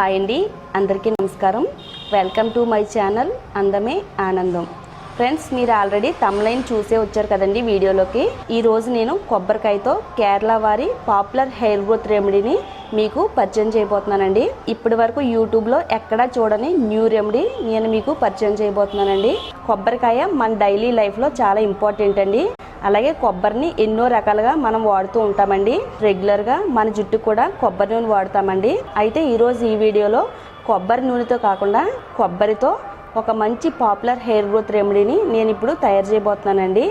Hi అండి, అందరికీ నమస్కారం. వెల్కమ్ టు మై ఛానల్ అందమే ఆనందం. ఫ్రెండ్స్, మీరు ఆల్రెడీ తమ్లైన్ చూసే వచ్చారు కదండి వీడియోలోకి. ఈరోజు నేను కొబ్బరికాయతో కేరళ వారి పాపులర్ హెయిర్ గ్రోత్ రెమెడీని మీకు పరిచయం చేయబోతున్నానండి. ఇప్పటి వరకు యూట్యూబ్లో ఎక్కడా చూడని న్యూ రెమెడీ నేను మీకు పరిచయం చేయబోతున్నానండి. కొబ్బరికాయ మన డైలీ లైఫ్లో చాలా ఇంపార్టెంట్ అండి. అలాగే కొబ్బరిని ఎన్నో రకాలుగా మనం వాడుతూ ఉంటామండి. రెగ్యులర్గా మన జుట్టు కూడా కొబ్బరి నూనె వాడతామండి. అయితే ఈరోజు ఈ వీడియోలో కొబ్బరి నూనెతో కాకుండా కొబ్బరితో ఒక మంచి పాపులర్ హెయిర్ గ్రోత్ రెమెడీని నేను ఇప్పుడు తయారు చేయబోతున్నానండి.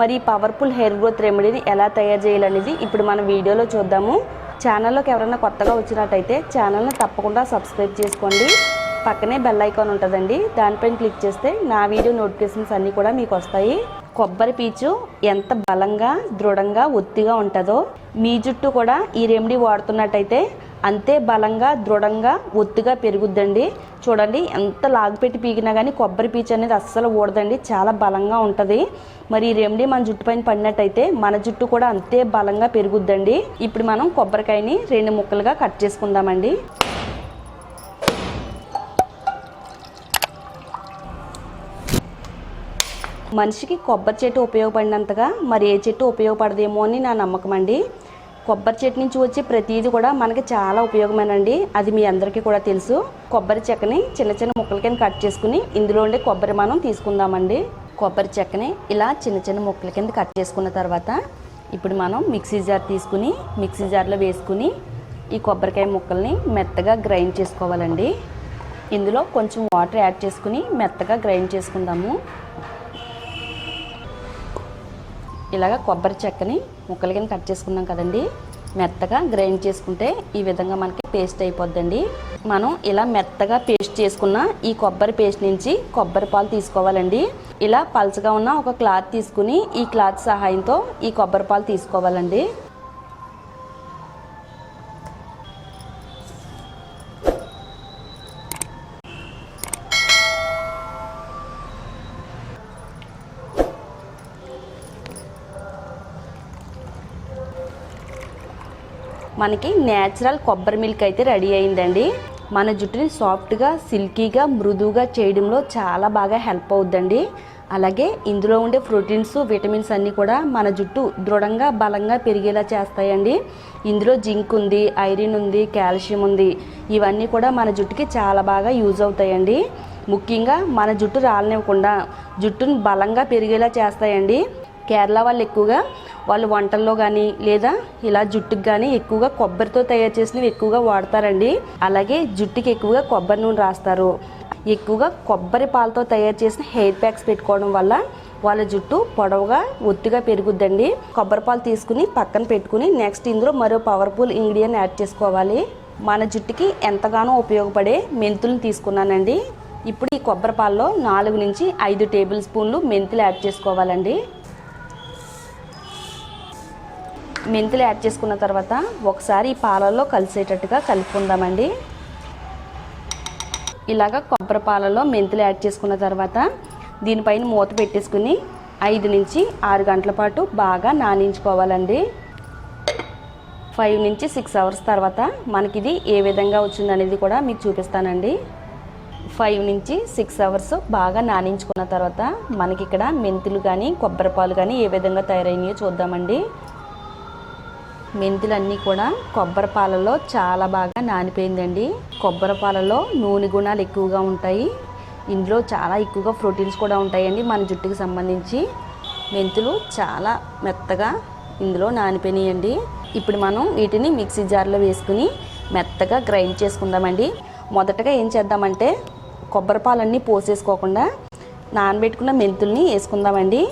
మరి ఈ పవర్ఫుల్ హెయిర్ గ్రోత్ రెమెడీని ఎలా తయారు చేయాలనేది ఇప్పుడు మన వీడియోలో చూద్దాము. ఛానల్లోకి ఎవరైనా కొత్తగా వచ్చినట్టయితే ఛానల్ని తప్పకుండా సబ్స్క్రైబ్ చేసుకోండి. పక్కనే బెల్ ఐకాన్ ఉంటుందండి, దానిపైన క్లిక్ చేస్తే నా వీడియో నోటిఫికేషన్స్ అన్నీ కూడా మీకు వస్తాయి. కొబ్బరి పీచు ఎంత బలంగా దృఢంగా ఒత్తిగా ఉంటుందో మీ జుట్టు కూడా ఈ రెమెడీ వాడుతున్నట్టయితే అంతే బలంగా దృఢంగా ఒత్తిగా పెరుగుద్దండి. చూడండి, ఎంత లాగిపెట్టి పీకినా కానీ కొబ్బరి పీచు అనేది అస్సలు ఊడదండి, చాలా బలంగా ఉంటుంది. మరి ఈ రెమెడీ మన జుట్టు పైన పడినట్టయితే మన జుట్టు కూడా అంతే బలంగా పెరుగుద్దండి. ఇప్పుడు మనం కొబ్బరికాయని 2 ముక్కలుగా కట్ చేసుకుందామండి. మనిషికి కొబ్బరి చెట్టు ఉపయోగపడినంతగా మరి ఏ చెట్టు ఉపయోగపడదేమో అని నా నమ్మకం అండి. కొబ్బరి చెట్టు నుంచి వచ్చే ప్రతిదీ కూడా మనకి చాలా ఉపయోగమేనండి, అది మీ అందరికీ కూడా తెలుసు. కొబ్బరి చెక్కని చిన్న చిన్న ముక్కల కింద కట్ చేసుకుని ఇందులో ఉండే కొబ్బరి మనం తీసుకుందామండి. కొబ్బరి చెక్కని ఇలా చిన్న చిన్న ముక్కల కింద కట్ చేసుకున్న తర్వాత ఇప్పుడు మనం మిక్సీ జార్ తీసుకుని మిక్సీ జార్లో వేసుకుని ఈ కొబ్బరికాయ ముక్కల్ని మెత్తగా గ్రైండ్ చేసుకోవాలండి. ఇందులో కొంచెం వాటర్ యాడ్ చేసుకుని మెత్తగా గ్రైండ్ చేసుకుందాము. ఇలాగ కొబ్బరి చెక్కని ముక్కల కింద కట్ చేసుకున్నాం కదండి, మెత్తగా గ్రైండ్ చేసుకుంటే ఈ విధంగా మనకి పేస్ట్ అయిపోద్దండి. మనం ఇలా మెత్తగా పేస్ట్ చేసుకున్న ఈ కొబ్బరి పేస్ట్ నుంచి కొబ్బరి పాలు తీసుకోవాలండి. ఇలా పల్చగా ఉన్న ఒక క్లాత్ తీసుకుని ఈ క్లాత్ సహాయంతో ఈ కొబ్బరి పాలు తీసుకోవాలండి. మనకి నేచురల్ కొబ్బరి మిల్క్ అయితే రెడీ అయిందండి. మన జుట్టుని సాఫ్ట్గా సిల్కీగా మృదువుగా చేయడంలో చాలా బాగా హెల్ప్ అవుద్దండి. అలాగే ఇందులో ఉండే ప్రోటీన్స్ విటమిన్స్ అన్నీ కూడా మన జుట్టు దృఢంగా బలంగా పెరిగేలా చేస్తాయండి. ఇందులో జింక్ ఉంది, ఐరన్ ఉంది, కాల్షియం ఉంది. ఇవన్నీ కూడా మన జుట్టుకి చాలా బాగా యూజ్ అవుతాయండి. ముఖ్యంగా మన జుట్టు రాలనివ్వకుండా జుట్టుని బలంగా పెరిగేలా చేస్తాయండి. కేరళ వాళ్ళు ఎక్కువగా వాళ్ళు వంటల్లో కానీ లేదా ఇలా జుట్టుకు కానీ ఎక్కువగా కొబ్బరితో తయారు చేసినవి ఎక్కువగా వాడతారండి. అలాగే జుట్టుకి ఎక్కువగా కొబ్బరి నూనె రాస్తారు. ఎక్కువగా కొబ్బరి పాలతో తయారు చేసిన హెయిర్ ప్యాక్స్ పెట్టుకోవడం వల్ల వాళ్ళ జుట్టు పొడవుగా ఒత్తిగా పెరుగుద్దండి. కొబ్బరి పాలు తీసుకుని పక్కన పెట్టుకుని నెక్స్ట్ ఇందులో మరో పవర్ఫుల్ ఇంగ్రీడియంట్ యాడ్ చేసుకోవాలి. మన జుట్టుకి ఎంతగానో ఉపయోగపడే మెంతులను తీసుకున్నానండి. ఇప్పుడు ఈ కొబ్బరి పాలలో 4 నుంచి 5 టేబుల్ స్పూన్లు మెంతులు యాడ్ చేసుకోవాలండి. మెంతులు యాడ్ చేసుకున్న తర్వాత ఒకసారి ఈ పాలల్లో కలిసేటట్టుగా కలుపుకుందామండి. ఇలాగ కొబ్బరి పాలలో మెంతులు యాడ్ చేసుకున్న తర్వాత దీనిపైన మూత పెట్టేసుకుని 5 నుంచి 6 గంటల పాటు బాగా నానించుకోవాలండి. 5 నుంచి 6 అవర్స్ తర్వాత మనకి ఇది ఏ విధంగా వచ్చిందనేది కూడా మీకు చూపిస్తానండి. 5 నుంచి 6 అవర్స్ బాగా నానించుకున్న తర్వాత మనకి ఇక్కడ మెంతులు కానీ కొబ్బరి పాలు కానీ ఏ విధంగా తయారైనాయో చూద్దామండి. మెంతులన్నీ కూడా కొబ్బరి పాలలో చాలా బాగా నానిపోయిందండి. కొబ్బరి పాలలో నూనె గుణాలు ఎక్కువగా ఉంటాయి. ఇందులో చాలా ఎక్కువగా ప్రోటీన్స్ కూడా ఉంటాయండి మన జుట్టుకి సంబంధించి. మెంతులు చాలా మెత్తగా ఇందులో నానిపోయినాయండి. ఇప్పుడు మనం వీటిని మిక్సీ జార్లో వేసుకుని మెత్తగా గ్రైండ్ చేసుకుందామండి. మొదటగా ఏం చేద్దామంటే కొబ్బరి పాలన్నీ పోసేసుకోకుండా నానబెట్టుకున్న మెంతుల్ని వేసుకుందామండి.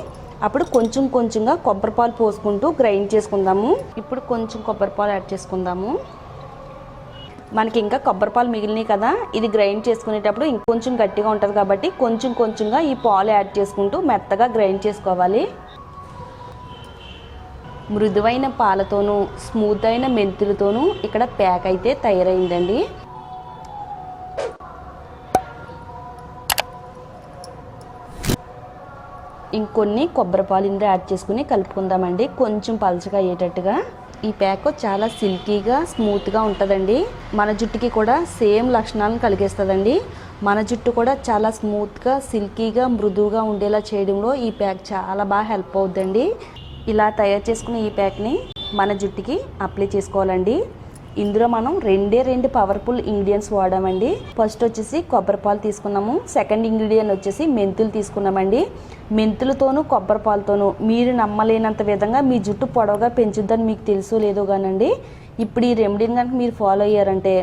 అప్పుడు కొంచెం కొంచెంగా కొబ్బరి పాలు పోసుకుంటూ గ్రైండ్ చేసుకుందాము. ఇప్పుడు కొంచెం కొబ్బరి పాలు యాడ్ చేసుకుందాము. మనకి ఇంకా కొబ్బరి పాలు మిగిలినాయి కదా, ఇది గ్రైండ్ చేసుకునేటప్పుడు ఇంకొంచెం గట్టిగా ఉంటుంది కాబట్టి కొంచెం కొంచెంగా ఈ పాలు యాడ్ చేసుకుంటూ మెత్తగా గ్రైండ్ చేసుకోవాలి. మృదువైన పాలతోనూ స్మూత్ అయిన మెంతులతోనూ ఇక్కడ ప్యాక్ అయితే తయారైందండి. ఇంకొన్ని కొబ్బరి పాలు ఇందులో యాడ్ చేసుకుని కలుపుకుందామండి, కొంచెం పలచగా అయ్యేటట్టుగా. ఈ ప్యాక్ చాలా సిల్కీగా స్మూత్గా ఉంటుందండి. మన జుట్టుకి కూడా సేమ్ లక్షణాలను కలిగిస్తుందండి. మన జుట్టు కూడా చాలా స్మూత్గా సిల్కీగా మృదువుగా ఉండేలా చేయడంలో ఈ ప్యాక్ చాలా బాగా హెల్ప్ అవుతుందండి. ఇలా తయారు చేసుకున్న ఈ ప్యాక్ని మన జుట్టుకి అప్లై చేసుకోవాలండి. ఇందులో మనం రెండు పవర్ఫుల్ ఇంగ్రీడియంట్స్ వాడామండి. ఫస్ట్ వచ్చేసి కొబ్బరి పాలు తీసుకున్నాము. సెకండ్ ఇంగ్రీడియంట్ వచ్చేసి మెంతులు తీసుకున్నామండి. మెంతులతోనూ కొబ్బరి పాలతోనూ మీరు నమ్మలేనంత విధంగా మీ జుట్టు పొడవుగా పెంచుద్దని మీకు తెలుసో లేదో కానండి, ఇప్పుడు ఈ రెమెడీని కనుక మీరు ఫాలో అయ్యారంటే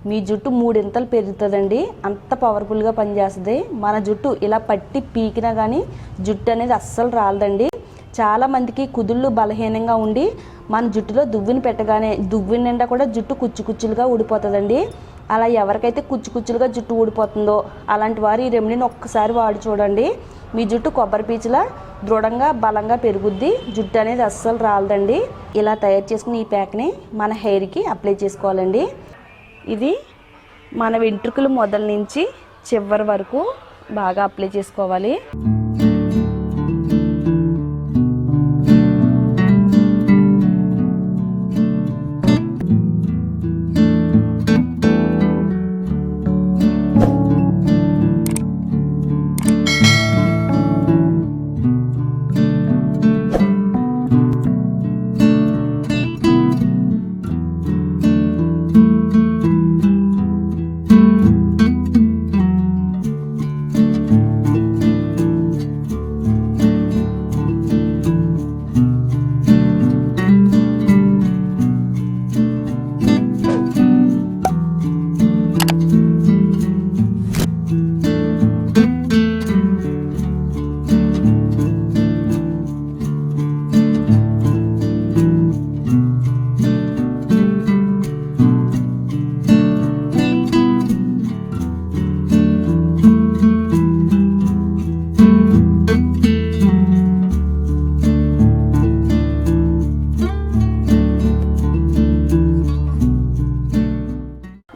మీ జుట్టు 3 ఇంతలు పెరుగుతుందండి. అంత పవర్ఫుల్గా పనిచేస్తుంది. మన జుట్టు ఇలా పట్టి పీకినా కానీ జుట్టు అనేది అస్సలు రాలదండి. చాలామందికి కుదుళ్ళు బలహీనంగా ఉండి మన జుట్టులో దువ్విని పెట్టగానే దువ్విని నిండా కూడా జుట్టు కుచ్చులుగా ఊడిపోతుందండి. అలా ఎవరికైతే కుచ్చులుగా జుట్టు ఊడిపోతుందో అలాంటి వారు ఈ రెమెడీని ఒక్కసారి వాడి చూడండి. మీ జుట్టు కొబ్బరి పీచులా దృఢంగా బలంగా పెరుగుద్ది. జుట్టు అనేది అస్సలు రాలదండి. ఇలా తయారు చేసుకుని ఈ ప్యాక్ని మన హెయిర్కి అప్లై చేసుకోవాలండి. ఇది మన వెంట్రుకలు మొదల నుంచి చివరి వరకు బాగా అప్లై చేసుకోవాలి.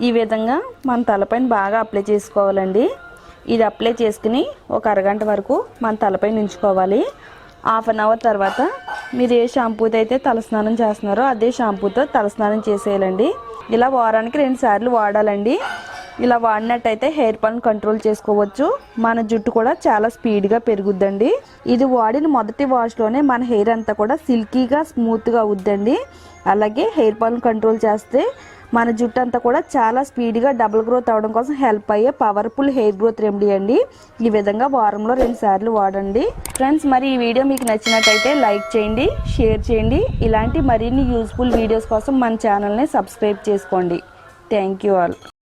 ఈ విధంగా మన తలపైన బాగా అప్లై చేసుకోవాలండి. ఇది అప్లై చేసుకుని ఒక అరగంట వరకు మన తలపైన ఉంచుకోవాలి. హాఫ్ అన్ అవర్ తర్వాత మీరు ఏ షాంపూతో అయితే తలస్నానం చేస్తున్నారో అదే షాంపూతో తలస్నానం చేసేయాలండి. ఇలా వారానికి 2 సార్లు వాడాలండి. ఇలా వాడినట్టయితే హెయిర్ ఫాల్ని కంట్రోల్ చేసుకోవచ్చు. మన జుట్టు కూడా చాలా స్పీడ్గా పెరుగుద్దండి. ఇది వాడిన మొదటి వాష్లోనే మన హెయిర్ అంతా కూడా సిల్కీగా స్మూత్గా అవుద్దండి. అలాగే హెయిర్ ఫాల్ని కంట్రోల్ చేస్తే మన జుట్టు అంతా కూడా చాలా స్పీడ్గా డబుల్ గ్రోత్ అవ్వడం కోసం హెల్ప్ అయ్యే పవర్ఫుల్ హెయిర్ గ్రోత్ రెమెడీ అండి. ఈ విధంగా వారంలో 2 సార్లు వాడండి. ఫ్రెండ్స్, మరి ఈ వీడియో మీకు నచ్చినట్టయితే లైక్ చేయండి, షేర్ చేయండి. ఇలాంటి మరిన్ని యూస్ఫుల్ వీడియోస్ కోసం మన ఛానల్ని సబ్స్క్రైబ్ చేసుకోండి. Thank you all.